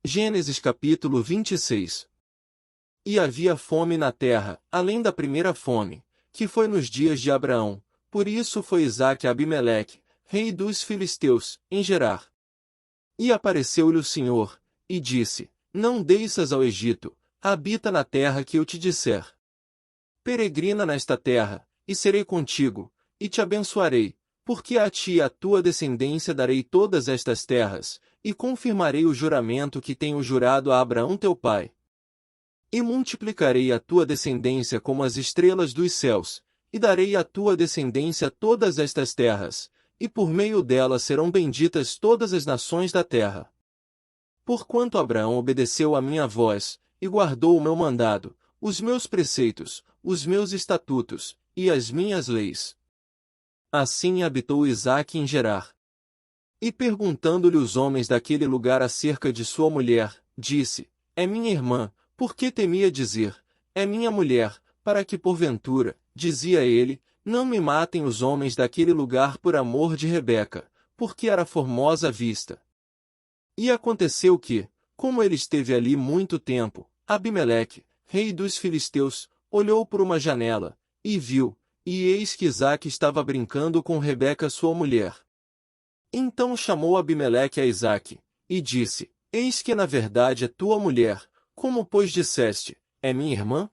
Gênesis capítulo 26. E havia fome na terra, além da primeira fome, que foi nos dias de Abraão. Por isso foi Isaque a Abimeleque, rei dos filisteus, em Gerar. E apareceu-lhe o Senhor, e disse: Não desças ao Egito, habita na terra que eu te disser. Peregrina nesta terra, e serei contigo, e te abençoarei, porque a ti e à tua descendência darei todas estas terras, e confirmarei o juramento que tenho jurado a Abraão teu pai. E multiplicarei a tua descendência como as estrelas dos céus, e darei à tua descendência todas estas terras, e por meio delas serão benditas todas as nações da terra. Porquanto Abraão obedeceu à minha voz, e guardou o meu mandado, os meus preceitos, os meus estatutos, e as minhas leis. Assim habitou Isaque em Gerar. E perguntando-lhe os homens daquele lugar acerca de sua mulher, disse: É minha irmã. Porque temia dizer: É minha mulher, para que porventura, dizia ele, não me matem os homens daquele lugar por amor de Rebeca, porque era formosa à vista. E aconteceu que, como ele esteve ali muito tempo, Abimeleque, rei dos filisteus, olhou por uma janela, e viu, e eis que Isaque estava brincando com Rebeca sua mulher. Então chamou Abimeleque a Isaque, e disse: Eis que na verdade é tua mulher, como pois disseste, é minha irmã?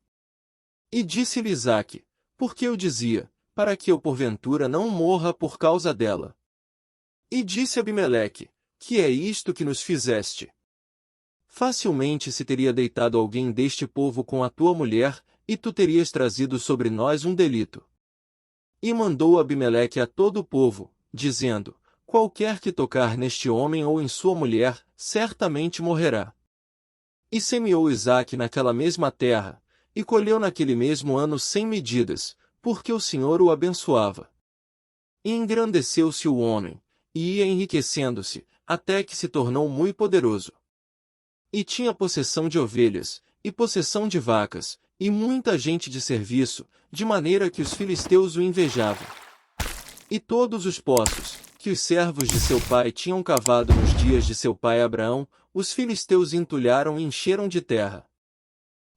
E disse-lhe Isaque: Porque eu dizia, para que eu porventura não morra por causa dela. E disse Abimeleque: Que é isto que nos fizeste? Facilmente se teria deitado alguém deste povo com a tua mulher, e tu terias trazido sobre nós um delito. E mandou Abimeleque a todo o povo, dizendo: Qualquer que tocar neste homem ou em sua mulher, certamente morrerá. E semeou Isaque naquela mesma terra, e colheu naquele mesmo ano 100 medidas, porque o Senhor o abençoava. E engrandeceu-se o homem, e ia enriquecendo-se, até que se tornou muito poderoso. E tinha possessão de ovelhas, e possessão de vacas, e muita gente de serviço, de maneira que os filisteus o invejavam. E todos os poços, que os servos de seu pai tinham cavado nos dias de seu pai Abraão, os filisteus entulharam e encheram de terra.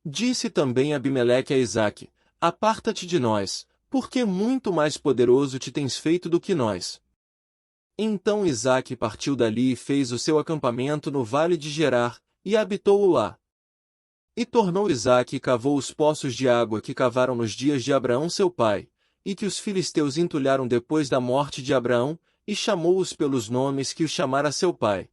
Disse também Abimeleque a Isaque: Aparta-te de nós, porque muito mais poderoso te tens feito do que nós. Então Isaque partiu dali e fez o seu acampamento no vale de Gerar, e habitou-o lá. E tornou Isaque e cavou os poços de água que cavaram nos dias de Abraão seu pai, e que os filisteus entulharam depois da morte de Abraão, e chamou-os pelos nomes que os chamara seu pai.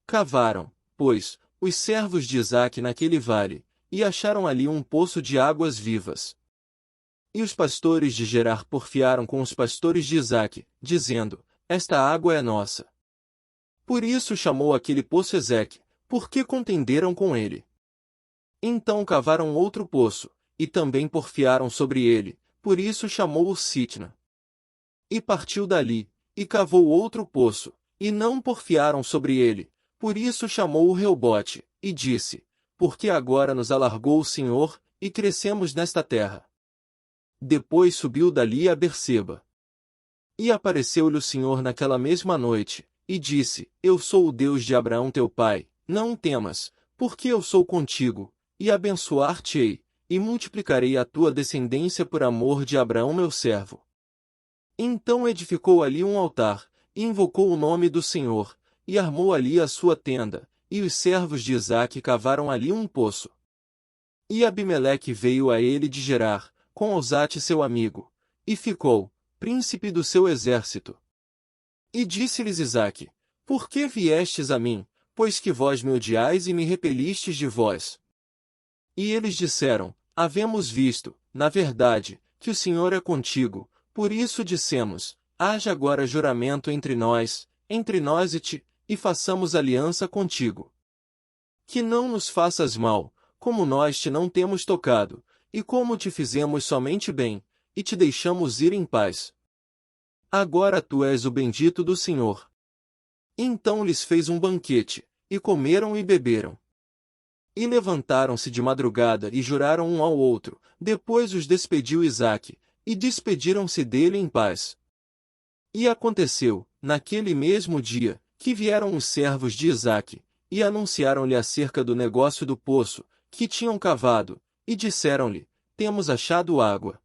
Cavaram, pois, os servos de Isaque naquele vale, e acharam ali um poço de águas vivas. E os pastores de Gerar porfiaram com os pastores de Isaque, dizendo: Esta água é nossa. Por isso chamou aquele poço Ezeque, porque contenderam com ele. Então cavaram outro poço, e também porfiaram sobre ele, por isso chamou-o Sitna. E partiu dali, e cavou outro poço, e não porfiaram sobre ele, por isso chamou-o Reobote, e disse: Porque agora nos alargou o Senhor, e crescemos nesta terra. Depois subiu dali a Berseba. E apareceu-lhe o Senhor naquela mesma noite, e disse: Eu sou o Deus de Abraão teu pai, não temas, porque eu sou contigo, e abençoar-te-ei, e multiplicarei a tua descendência por amor de Abraão meu servo. Então edificou ali um altar, e invocou o nome do Senhor, e armou ali a sua tenda, e os servos de Isaque cavaram ali um poço. E Abimeleque veio a ele de Gerar, com Osate seu amigo, e ficou, príncipe do seu exército. E disse-lhes Isaque: Por que viestes a mim, pois que vós me odiais e me repelistes de vós? E eles disseram: Havemos visto, na verdade, que o Senhor é contigo, por isso dissemos: Haja agora juramento entre nós e ti, e façamos aliança contigo. Que não nos faças mal, como nós te não temos tocado, e como te fizemos somente bem, e te deixamos ir em paz. Agora tu és o bendito do Senhor. Então lhes fez um banquete, e comeram e beberam. E levantaram-se de madrugada e juraram um ao outro, depois os despediu Isaque, e despediram-se dele em paz. E aconteceu, naquele mesmo dia, que vieram os servos de Isaque, e anunciaram-lhe acerca do negócio do poço, que tinham cavado, e disseram-lhe: temos achado água.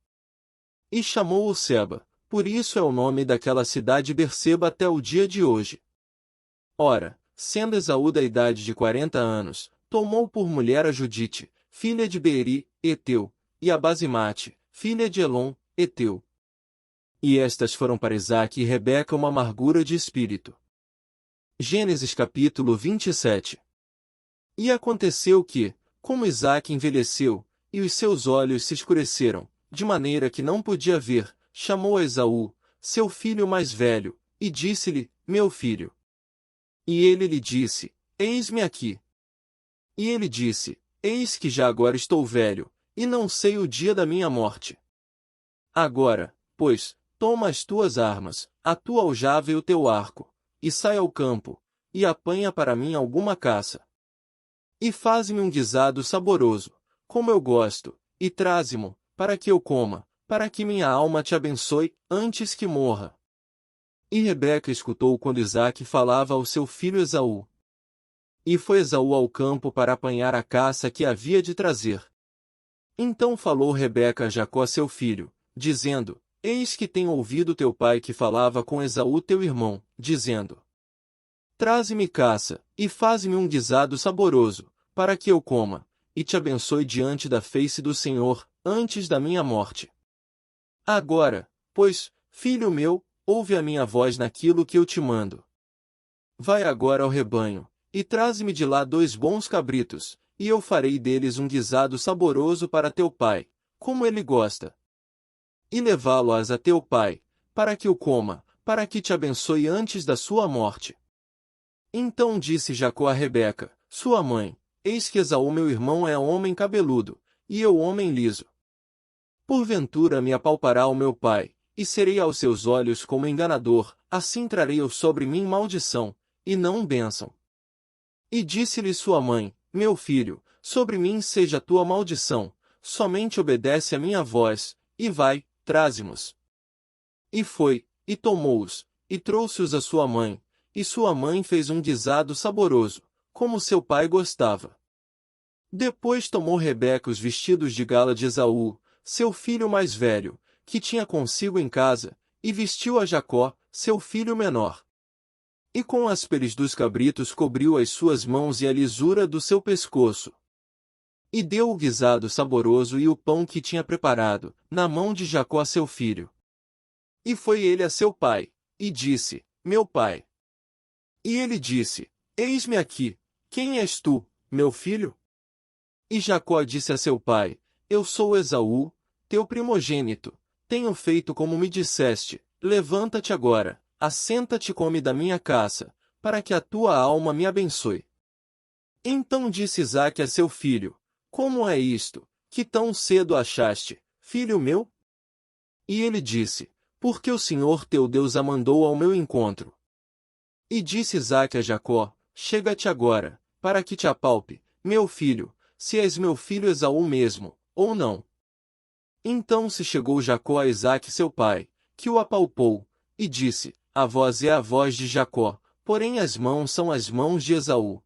E chamou-o Seba, por isso é o nome daquela cidade Berseba até o dia de hoje. Ora, sendo Esaú da idade de 40 anos, tomou por mulher a Judite, filha de Beeri, Eteu, e a Basimate, filha de Elon, Eteu. E estas foram para Isaque e Rebeca uma amargura de espírito. Gênesis capítulo 27. E aconteceu que, como Isaque envelheceu, e os seus olhos se escureceram, de maneira que não podia ver, chamou a Esaú, seu filho mais velho, e disse-lhe: meu filho. E ele lhe disse: eis-me aqui. E ele disse: eis que já agora estou velho, e não sei o dia da minha morte. Agora, pois, toma as tuas armas, a tua aljava e o teu arco, e sai ao campo, e apanha para mim alguma caça. E faze-me um guisado saboroso, como eu gosto, e traze-mo, para que eu coma, para que minha alma te abençoe, antes que morra. E Rebeca escutou quando Isaque falava ao seu filho Esaú. E foi Esaú ao campo para apanhar a caça que havia de trazer. Então falou Rebeca a Jacó seu filho, dizendo: eis que tenho ouvido teu pai que falava com Esaú teu irmão, dizendo: traze-me caça, e faze-me um guisado saboroso, para que eu coma, e te abençoe diante da face do Senhor, antes da minha morte. Agora, pois, filho meu, ouve a minha voz naquilo que eu te mando. Vai agora ao rebanho, e traze-me de lá 2 bons cabritos, e eu farei deles um guisado saboroso para teu pai, como ele gosta. E levá-lo-ás a teu pai, para que o coma, para que te abençoe antes da sua morte. Então disse Jacó a Rebeca, sua mãe: eis que Esaú meu irmão é homem cabeludo, e eu homem liso. Porventura me apalpará o meu pai, e serei aos seus olhos como enganador, assim trarei eu sobre mim maldição, e não bênção. E disse-lhe sua mãe: meu filho, sobre mim seja a tua maldição, somente obedece a minha voz, e vai, traze-mos. E foi, e tomou-os, e trouxe-os a sua mãe, e sua mãe fez um guisado saboroso, como seu pai gostava. Depois tomou Rebeca os vestidos de gala de Esaú, seu filho mais velho, que tinha consigo em casa, e vestiu a Jacó, seu filho menor. E com as peles dos cabritos cobriu as suas mãos e a lisura do seu pescoço. E deu o guisado saboroso e o pão que tinha preparado, na mão de Jacó seu filho. E foi ele a seu pai, e disse: meu pai. E ele disse: eis-me aqui, quem és tu, meu filho? E Jacó disse a seu pai: eu sou Esaú, teu primogênito, tenho feito como me disseste, levanta-te agora, assenta-te e come da minha caça, para que a tua alma me abençoe. Então disse Isaque a seu filho: como é isto, que tão cedo achaste, filho meu? E ele disse: porque o Senhor teu Deus a mandou ao meu encontro. E disse Isaque a Jacó: chega-te agora, para que te apalpe, meu filho, se és meu filho Esaú mesmo, ou não. Então se chegou Jacó a Isaque seu pai, que o apalpou, e disse: a voz é a voz de Jacó, porém as mãos são as mãos de Esaú.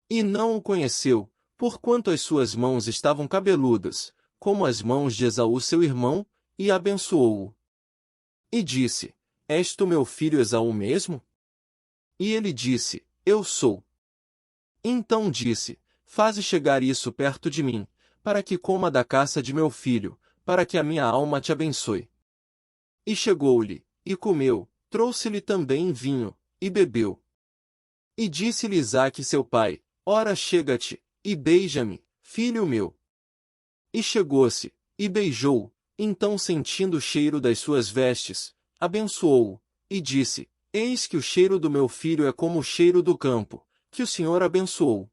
E não o conheceu, porquanto as suas mãos estavam cabeludas, como as mãos de Esaú seu irmão, e abençoou-o. E disse: és tu meu filho Esaú mesmo? E ele disse: eu sou. Então disse: faze chegar isso perto de mim, para que coma da caça de meu filho, para que a minha alma te abençoe. E chegou-lhe, e comeu, trouxe-lhe também vinho, e bebeu. E disse-lhe Isaque seu pai: ora chega-te, e beija-me, filho meu. E chegou-se, e beijou-o, então sentindo o cheiro das suas vestes, abençoou-o, e disse: eis que o cheiro do meu filho é como o cheiro do campo, que o Senhor abençoou.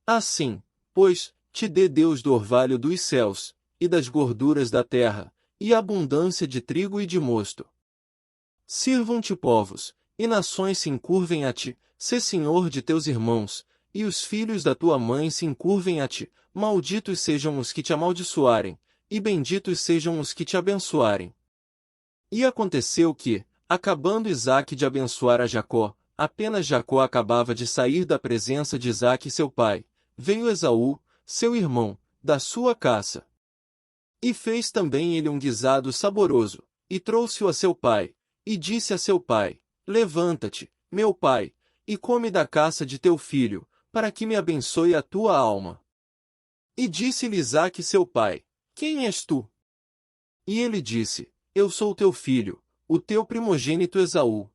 Assim, pois, te dê Deus do orvalho dos céus, e das gorduras da terra, e abundância de trigo e de mosto. Sirvam-te povos, e nações se encurvem a ti, sê senhor de teus irmãos, e os filhos da tua mãe se encurvem a ti, malditos sejam os que te amaldiçoarem, e benditos sejam os que te abençoarem. E aconteceu que, acabando Isaque de abençoar a Jacó, apenas Jacó acabava de sair da presença de Isaque seu pai, veio Esaú, seu irmão, da sua caça. E fez também ele um guisado saboroso, e trouxe-o a seu pai, e disse a seu pai: Levanta-te, meu pai, e come da caça de teu filho, para que me abençoe a tua alma. E disse-lhe Isaque seu pai: Quem és tu? E ele disse: Eu sou teu filho, o teu primogênito Esaú.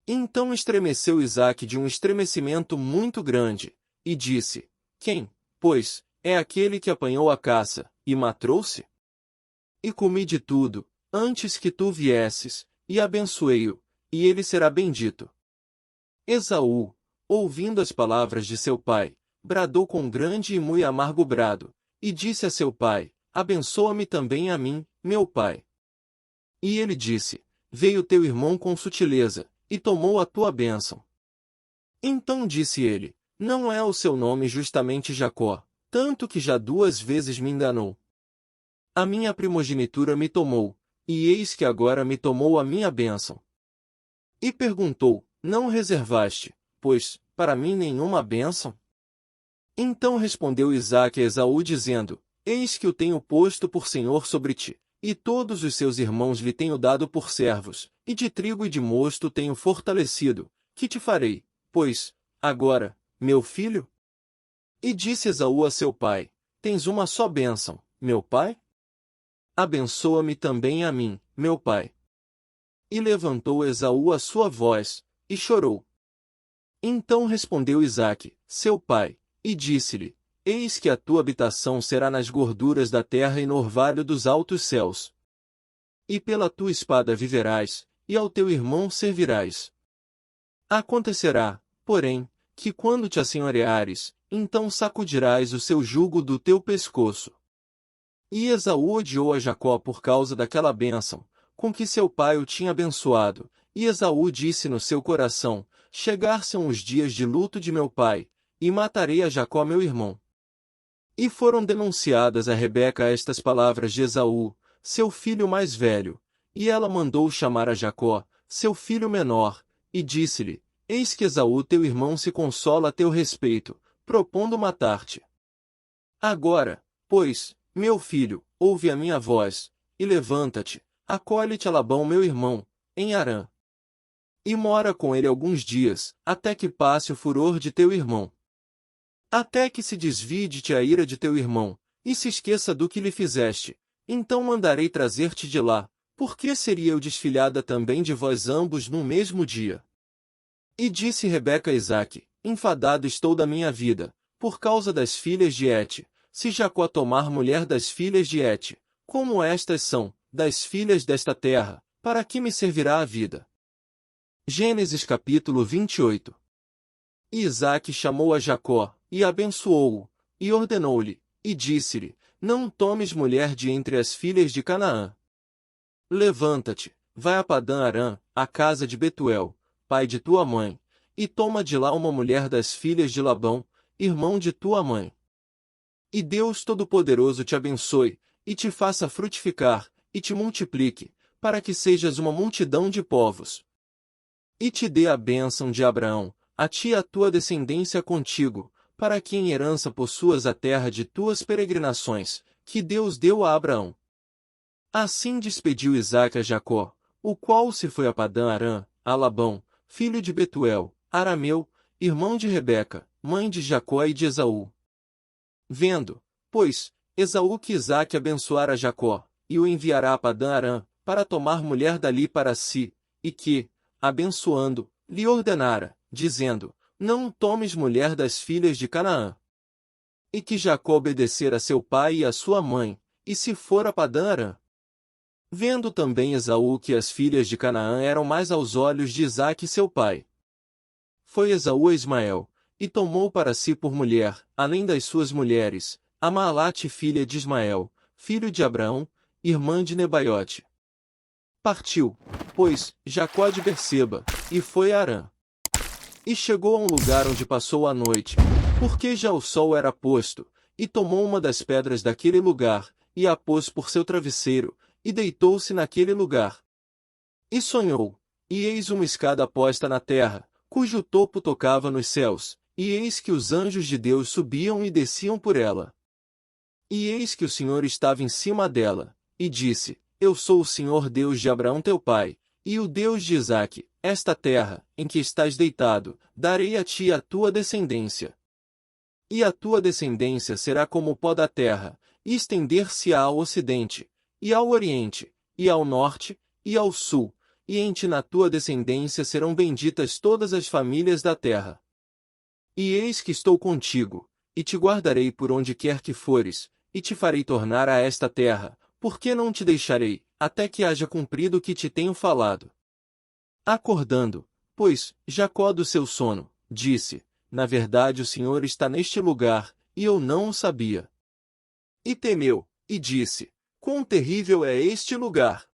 Então estremeceu Isaque de um estremecimento muito grande, e disse: Quem, pois, é aquele que apanhou a caça, e matrou-se? E comi de tudo, antes que tu viesses, e abençoei-o, e ele será bendito. Esaú, ouvindo as palavras de seu pai, bradou com grande e muito amargo brado, e disse a seu pai: Abençoa-me também a mim, meu pai. E ele disse: Veio teu irmão com sutileza, e tomou a tua bênção. Então disse ele: Não é o seu nome justamente Jacó, tanto que já 2 vezes me enganou. A minha primogenitura me tomou, e eis que agora me tomou a minha bênção. E perguntou: Não reservaste, pois, para mim nenhuma bênção? Então respondeu Isaque a Esaú dizendo: Eis que o tenho posto por senhor sobre ti, e todos os seus irmãos lhe tenho dado por servos, e de trigo e de mosto tenho fortalecido. Que te farei, pois, agora, meu filho? E disse Esaú a seu pai: Tens uma só bênção, meu pai? Abençoa-me também a mim, meu pai. E levantou Esaú a sua voz, e chorou. Então respondeu Isaque, seu pai, e disse-lhe: Eis que a tua habitação será nas gorduras da terra e no orvalho dos altos céus. E pela tua espada viverás, e ao teu irmão servirás. Acontecerá, porém, que quando te assenhoreares, então sacudirás o seu jugo do teu pescoço. E Esaú odiou a Jacó por causa daquela bênção, com que seu pai o tinha abençoado, e Esaú disse no seu coração: Chegar-se-ão os dias de luto de meu pai, e matarei a Jacó meu irmão. E foram denunciadas a Rebeca estas palavras de Esaú, seu filho mais velho, e ela mandou chamar a Jacó, seu filho menor, e disse-lhe: Eis que Esaú teu irmão se consola a teu respeito, propondo matar-te. Agora, pois, meu filho, ouve a minha voz, e levanta-te, acolhe-te a Labão meu irmão, em Harã. E mora com ele alguns dias, até que passe o furor de teu irmão. Até que se desvie de ti a ira de teu irmão, e se esqueça do que lhe fizeste, então mandarei trazer-te de lá, porque seria eu desfilhada também de vós ambos no mesmo dia. E disse Rebeca a Isaque: Enfadado estou da minha vida, por causa das filhas de Et, se Jacó tomar mulher das filhas de Et, como estas são, das filhas desta terra, para que me servirá a vida? Gênesis capítulo 28. E Isaque chamou a Jacó, e abençoou-o, e ordenou-lhe, e disse-lhe: Não tomes mulher de entre as filhas de Canaã. Levanta-te, vai a Padã-Arã, à casa de Betuel, pai de tua mãe, e toma de lá uma mulher das filhas de Labão, irmão de tua mãe. E Deus Todo-Poderoso te abençoe, e te faça frutificar, e te multiplique, para que sejas uma multidão de povos. E te dê a bênção de Abraão, a ti e a tua descendência contigo, para que em herança possuas a terra de tuas peregrinações, que Deus deu a Abraão. Assim despediu Isaque a Jacó, o qual se foi a Padã-Arã, a Labão, filho de Betuel, arameu, irmão de Rebeca, mãe de Jacó e de Esaú. Vendo, pois, Esaú que Isaque abençoara Jacó, e o enviará a Padã-Arã, para tomar mulher dali para si, e que, abençoando, lhe ordenara, dizendo: Não tomes mulher das filhas de Canaã. E que Jacó obedecera a seu pai e a sua mãe, e se for a Padã-Arã. Vendo também Esaú que as filhas de Canaã eram mais aos olhos de Isaque seu pai. Foi Esaú a Ismael, e tomou para si por mulher, além das suas mulheres, a Maalate filha de Ismael, filho de Abraão, irmã de Nebaiote. Partiu, pois, Jacó de Berseba, e foi a Harã. E chegou a um lugar onde passou a noite, porque já o sol era posto, e tomou uma das pedras daquele lugar, e a pôs por seu travesseiro, e deitou-se naquele lugar. E sonhou, e eis uma escada posta na terra, cujo topo tocava nos céus, e eis que os anjos de Deus subiam e desciam por ela. E eis que o Senhor estava em cima dela, e disse: Eu sou o Senhor Deus de Abraão teu pai, e o Deus de Isaque. Esta terra, em que estás deitado, darei a ti e à tua descendência. E a tua descendência será como o pó da terra, e estender-se-á ao ocidente, e ao oriente, e ao norte, e ao sul, e em ti na tua descendência serão benditas todas as famílias da terra. E eis que estou contigo, e te guardarei por onde quer que fores, e te farei tornar a esta terra, porque não te deixarei, até que haja cumprido o que te tenho falado. Acordando, pois, Jacó do seu sono, disse: Na verdade o Senhor está neste lugar, e eu não o sabia. E temeu, e disse: Quão terrível é este lugar!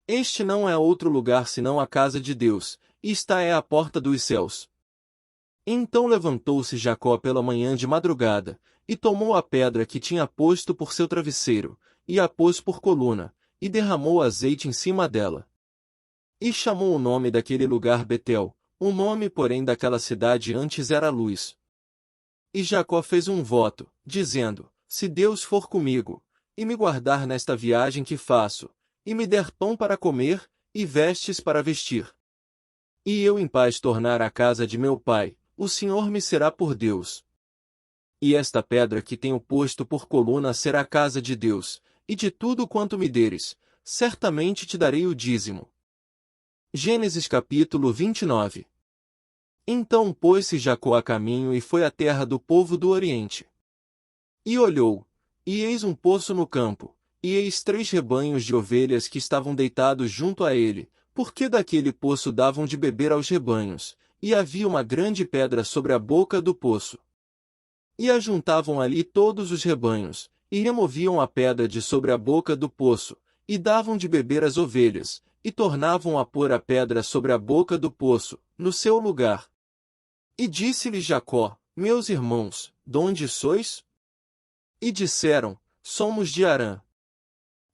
Este não é outro lugar senão a casa de Deus, e esta é a porta dos céus. Então levantou-se Jacó pela manhã de madrugada, e tomou a pedra que tinha posto por seu travesseiro, e a pôs por coluna, e derramou azeite em cima dela. E chamou o nome daquele lugar Betel, o nome porém daquela cidade antes era Luz. E Jacó fez um voto, dizendo: Se Deus for comigo, e me guardar nesta viagem que faço, e me der pão para comer, e vestes para vestir, e eu em paz tornar à casa de meu pai, o Senhor me será por Deus. E esta pedra que tenho posto por coluna será a casa de Deus, e de tudo quanto me deres, certamente te darei o dízimo. Gênesis capítulo 29. Então pôs-se Jacó a caminho e foi à terra do povo do Oriente. E olhou, e eis um poço no campo, e eis 3 rebanhos de ovelhas que estavam deitados junto a ele, porque daquele poço davam de beber aos rebanhos, e havia uma grande pedra sobre a boca do poço. E ajuntavam ali todos os rebanhos, e removiam a pedra de sobre a boca do poço, e davam de beber às ovelhas, e tornavam a pôr a pedra sobre a boca do poço, no seu lugar. E disse-lhe Jacó: Meus irmãos, donde sois? E disseram: Somos de Harã.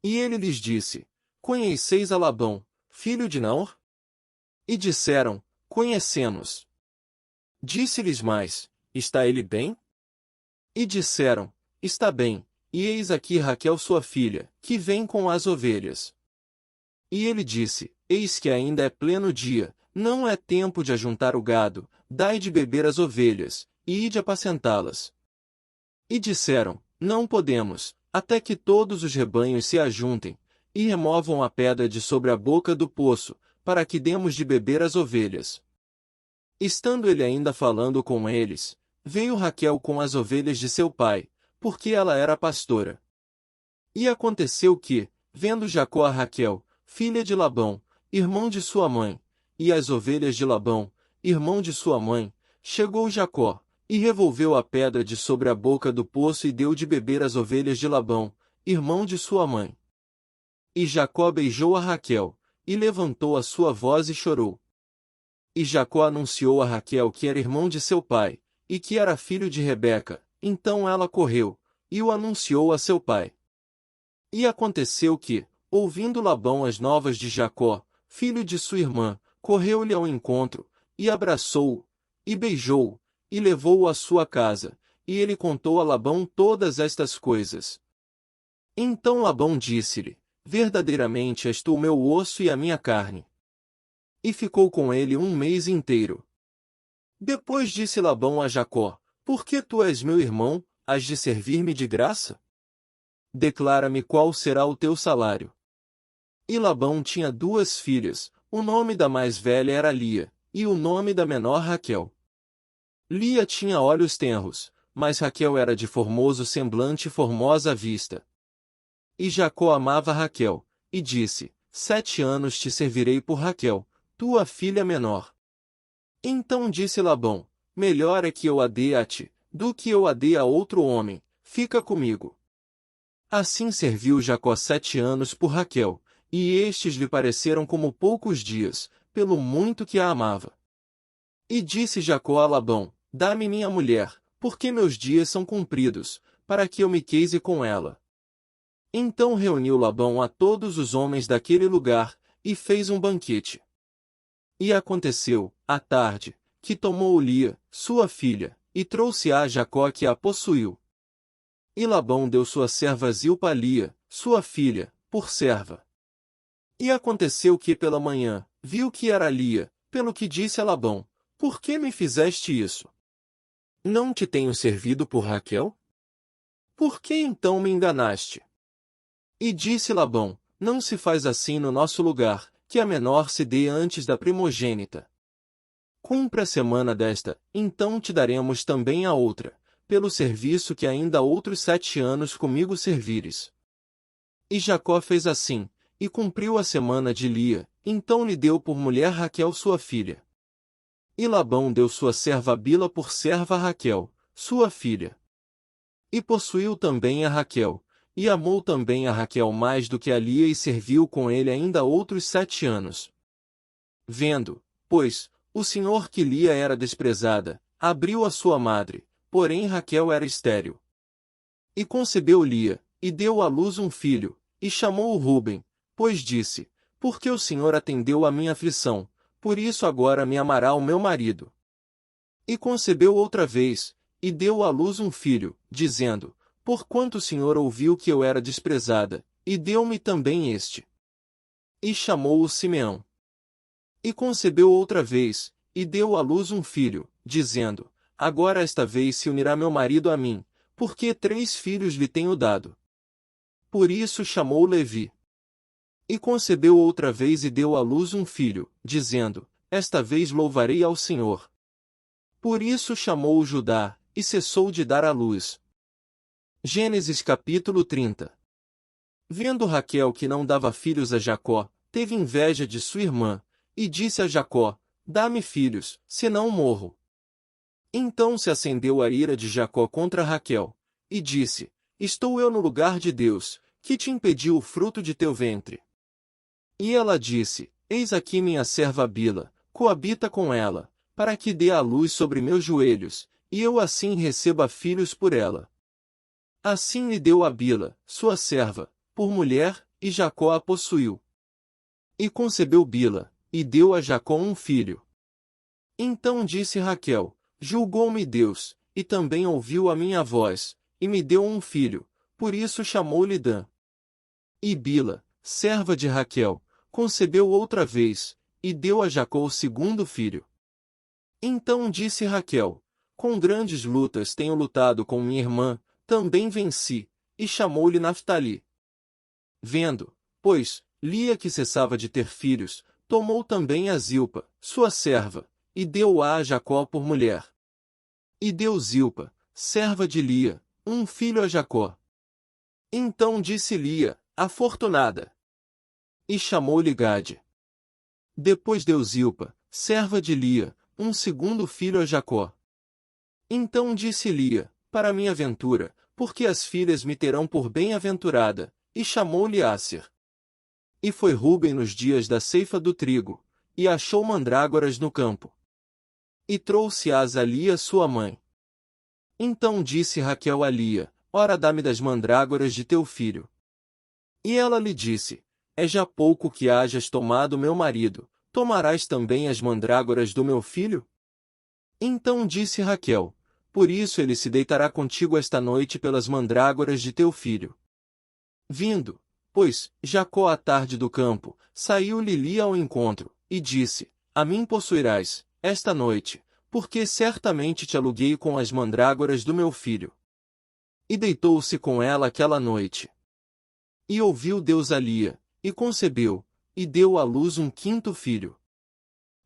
E ele lhes disse: Conheceis a Labão, filho de Naor? E disseram: Conhecemos. Disse-lhes mais: Está ele bem? E disseram: Está bem, e eis aqui Raquel sua filha, que vem com as ovelhas. E ele disse: Eis que ainda é pleno dia, não é tempo de ajuntar o gado, dai de beber às ovelhas, e ide apacentá-las. E disseram: Não podemos, até que todos os rebanhos se ajuntem, e removam a pedra de sobre a boca do poço, para que demos de beber às ovelhas. Estando ele ainda falando com eles, veio Raquel com as ovelhas de seu pai, porque ela era pastora. E aconteceu que, vendo Jacó a Raquel, filha de Labão, irmão de sua mãe, e as ovelhas de Labão, irmão de sua mãe, chegou Jacó, e revolveu a pedra de sobre a boca do poço e deu de beber às ovelhas de Labão, irmão de sua mãe. E Jacó beijou a Raquel, e levantou a sua voz e chorou. E Jacó anunciou a Raquel que era irmão de seu pai, e que era filho de Rebeca, então ela correu, e o anunciou a seu pai. E aconteceu que, ouvindo Labão as novas de Jacó, filho de sua irmã, correu-lhe ao encontro, e abraçou-o, e beijou-o, e levou-o à sua casa, e ele contou a Labão todas estas coisas. Então Labão disse-lhe: Verdadeiramente és tu o meu osso e a minha carne. E ficou com ele 1 mês inteiro. Depois disse Labão a Jacó: Por que tu és meu irmão, has de servir-me de graça? Declara-me qual será o teu salário. E Labão tinha 2 filhas, o nome da mais velha era Lia, e o nome da menor Raquel. Lia tinha olhos tenros, mas Raquel era de formoso semblante e formosa vista. E Jacó amava Raquel, e disse: 7 anos te servirei por Raquel, tua filha menor. Então disse Labão: Melhor é que eu a dê a ti, do que eu a dê a outro homem, fica comigo. Assim serviu Jacó 7 anos por Raquel, e estes lhe pareceram como poucos dias, pelo muito que a amava. E disse Jacó a Labão: Dá-me minha mulher, porque meus dias são cumpridos, para que eu me case com ela. Então reuniu Labão a todos os homens daquele lugar, e fez um banquete. E aconteceu, à tarde, que tomou Lia, sua filha, e trouxe-a a Jacó que a possuiu. E Labão deu sua serva Zilpa a Lia, sua filha, por serva. E aconteceu que pela manhã, viu que era Lia, pelo que disse a Labão: Por que me fizeste isso? Não te tenho servido por Raquel? Por que então me enganaste? E disse Labão: Não se faz assim no nosso lugar, que a menor se dê antes da primogênita. Cumpre a semana desta, então te daremos também a outra, pelo serviço que ainda outros 7 anos comigo servires. E Jacó fez assim, e cumpriu a semana de Lia, então lhe deu por mulher Raquel sua filha. E Labão deu sua serva Bila por serva a Raquel, sua filha. E possuiu também a Raquel, e amou também a Raquel mais do que a Lia e serviu com ele ainda outros 7 anos. Vendo, pois, o Senhor que Lia era desprezada, abriu a sua madre, porém Raquel era estéril. E concebeu Lia, e deu à luz um filho, e chamou-o Ruben, pois disse: Porque o Senhor atendeu a minha aflição, por isso agora me amará o meu marido. E concebeu outra vez, e deu à luz um filho, dizendo: Porquanto o Senhor ouviu que eu era desprezada, e deu-me também este. E chamou-o Simeão. E concebeu outra vez, e deu à luz um filho, dizendo: Agora esta vez se unirá meu marido a mim, porque 3 filhos lhe tenho dado. Por isso chamou Levi. E concebeu outra vez e deu à luz um filho, dizendo: Esta vez louvarei ao Senhor. Por isso chamou-o Judá, e cessou de dar à luz. Gênesis capítulo 30. Vendo Raquel que não dava filhos a Jacó, teve inveja de sua irmã, e disse a Jacó: Dá-me filhos, senão morro. Então se acendeu a ira de Jacó contra Raquel, e disse: Estou eu no lugar de Deus, que te impediu o fruto de teu ventre. E ela disse: Eis aqui minha serva Bila, coabita com ela, para que dê a luz sobre meus joelhos, e eu assim receba filhos por ela. Assim lhe deu a Bila, sua serva, por mulher, e Jacó a possuiu. E concebeu Bila, e deu a Jacó um filho. Então disse Raquel: Julgou-me Deus, e também ouviu a minha voz, e me deu um filho, por isso chamou-lhe Dan. E Bila, serva de Raquel, concebeu outra vez, e deu a Jacó o segundo filho. Então disse Raquel: Com grandes lutas tenho lutado com minha irmã, também venci, e chamou-lhe Naftali. Vendo, pois, Lia que cessava de ter filhos, tomou também a Zilpa, sua serva, e deu-a a Jacó por mulher. E deu Zilpa, serva de Lia, um filho a Jacó. Então disse Lia: Afortunada. E chamou-lhe Gade. Depois deu Zilpa, serva de Lia, um segundo filho a Jacó. Então disse Lia: Para minha ventura, porque as filhas me terão por bem-aventurada, e chamou-lhe Asser. E foi Ruben nos dias da ceifa do trigo, e achou mandrágoras no campo. E trouxe-as a Lia sua mãe. Então disse Raquel a Lia: Ora dá-me das mandrágoras de teu filho. E ela lhe disse: É já pouco que hajas tomado meu marido, tomarás também as mandrágoras do meu filho? Então disse Raquel: Por isso ele se deitará contigo esta noite pelas mandrágoras de teu filho. Vindo, pois, Jacó à tarde do campo, saiu-lhe Lia ao encontro, e disse: A mim possuirás, esta noite, porque certamente te aluguei com as mandrágoras do meu filho. E deitou-se com ela aquela noite. E ouviu Deus a Lia, e concebeu, e deu à luz um quinto filho.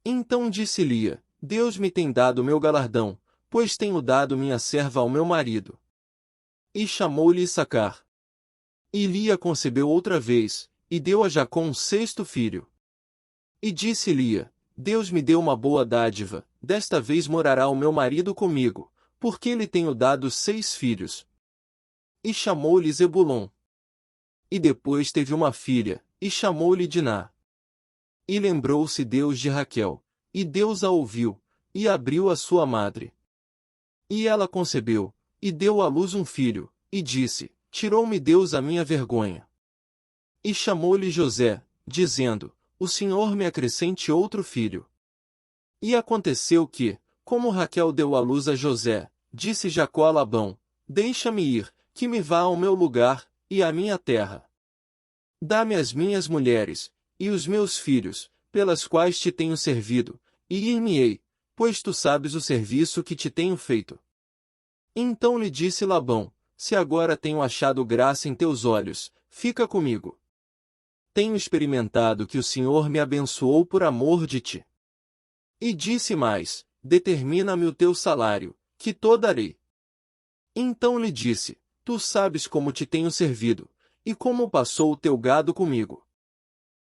Então disse Lia: Deus me tem dado meu galardão, pois tenho dado minha serva ao meu marido. E chamou-lhe Issacar. E Lia concebeu outra vez, e deu a Jacó um sexto filho. E disse Lia: Deus me deu uma boa dádiva, desta vez morará o meu marido comigo, porque lhe tenho dado 6 filhos. E chamou-lhe Zebulon. E depois teve uma filha, e chamou-lhe Diná. E lembrou-se Deus de Raquel, e Deus a ouviu, e abriu a sua madre. E ela concebeu, e deu à luz um filho, e disse: Tirou-me Deus a minha vergonha. E chamou-lhe José, dizendo: O Senhor me acrescente outro filho. E aconteceu que, Como Raquel deu à luz a José, disse Jacó a Labão: deixa-me ir, que me vá ao meu lugar, e à minha terra. Dá-me as minhas mulheres, e os meus filhos, pelas quais te tenho servido, e ir-me-ei, pois tu sabes o serviço que te tenho feito. Então lhe disse Labão: se agora tenho achado graça em teus olhos, fica comigo. Tenho experimentado que o Senhor me abençoou por amor de ti. E disse mais: determina-me o teu salário, que to darei. Então lhe disse: tu sabes como te tenho servido, e como passou o teu gado comigo.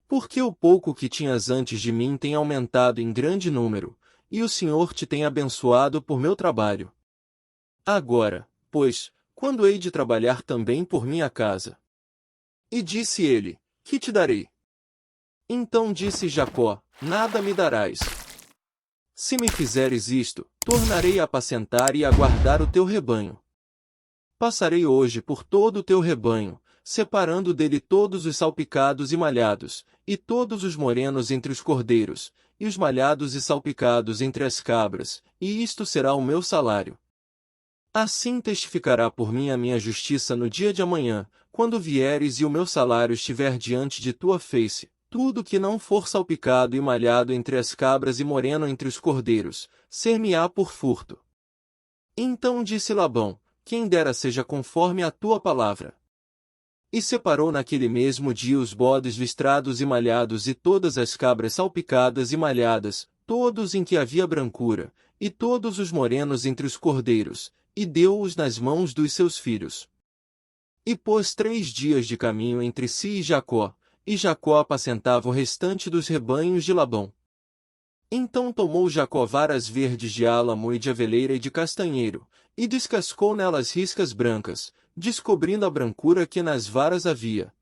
Porque o pouco que tinhas antes de mim tem aumentado em grande número, e o Senhor te tem abençoado por meu trabalho. Agora, pois, quando hei de trabalhar também por minha casa? E disse ele: que te darei? Então disse Jacó: nada me darás. Se me fizeres isto, tornarei a apacentar e a guardar o teu rebanho. Passarei hoje por todo o teu rebanho, separando dele todos os salpicados e malhados, e todos os morenos entre os cordeiros, e os malhados e salpicados entre as cabras, e isto será o meu salário. Assim testificará por mim a minha justiça no dia de amanhã, quando vieres e o meu salário estiver diante de tua face. Tudo que não for salpicado e malhado entre as cabras e moreno entre os cordeiros, ser-me-á por furto. Então disse Labão: quem dera seja conforme a tua palavra. E separou naquele mesmo dia os bodes listrados e malhados e todas as cabras salpicadas e malhadas, todos em que havia brancura, e todos os morenos entre os cordeiros, e deu-os nas mãos dos seus filhos. E pôs 3 dias de caminho entre si e Jacó apacentava o restante dos rebanhos de Labão. Então tomou Jacó varas verdes de álamo e de aveleira e de castanheiro, e descascou nelas riscas brancas, descobrindo a brancura que nas varas havia.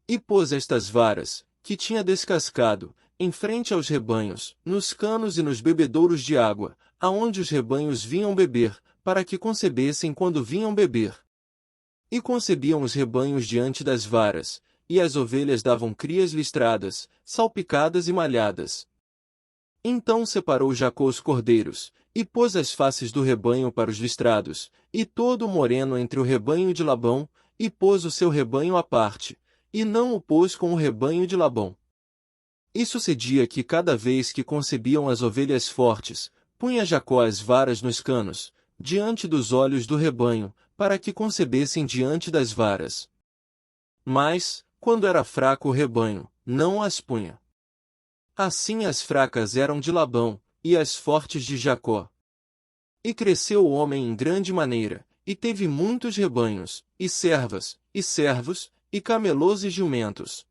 E pôs estas varas, que tinha descascado, em frente aos rebanhos, nos canos e nos bebedouros de água, aonde os rebanhos vinham beber, para que concebessem quando vinham beber. E concebiam os rebanhos diante das varas, e as ovelhas davam crias listradas, salpicadas e malhadas. Então separou Jacó os cordeiros, e pôs as faces do rebanho para os listrados, e todo o moreno entre o rebanho de Labão, e pôs o seu rebanho à parte, e não o pôs com o rebanho de Labão. E sucedia que cada vez que concebiam as ovelhas fortes, punha Jacó as varas nos canos, diante dos olhos do rebanho, para que concebessem diante das varas. Mas, quando era fraco o rebanho, não as punha. Assim as fracas eram de Labão, e as fortes de Jacó. E cresceu o homem em grande maneira, e teve muitos rebanhos, e servas, e servos, e camelôs e jumentos.